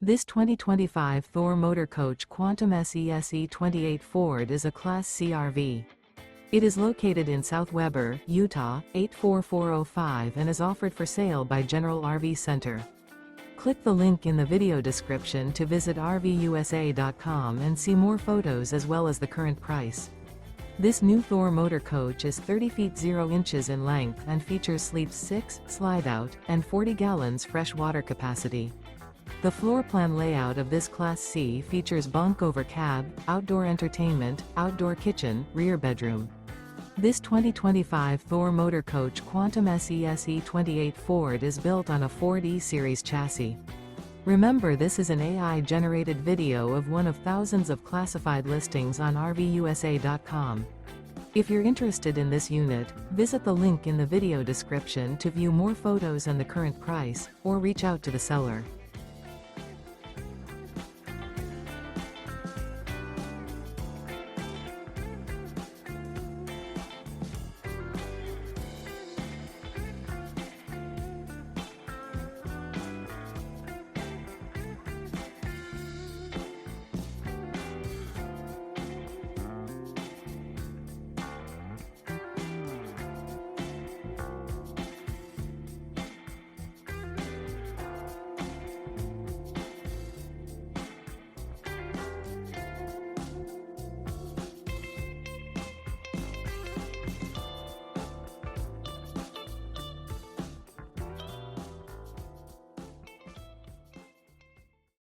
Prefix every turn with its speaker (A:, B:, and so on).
A: This 2025 Thor Motor Coach Quantum SE-SE28 Ford is a Class C RV. It is located in South Weber, Utah, 84405 and is offered for sale by General RV Center. Click the link in the video description to visit RVUSA.com and see more photos as well as the current price. This new Thor Motor Coach is 30 feet 0 inches in length and features sleeps 6, slide-out, and 40 gallons fresh water capacity. The floor plan layout of this Class C features bunk over cab, outdoor entertainment, outdoor kitchen, rear bedroom. This 2025 Thor Motor Coach Quantum SE-SE28 Ford is built on a Ford E-Series chassis. Remember, this is an AI-generated video of one of thousands of classified listings on RVUSA.com. If you're interested in this unit, visit the link in the video description to view more photos and the current price, or reach out to the seller.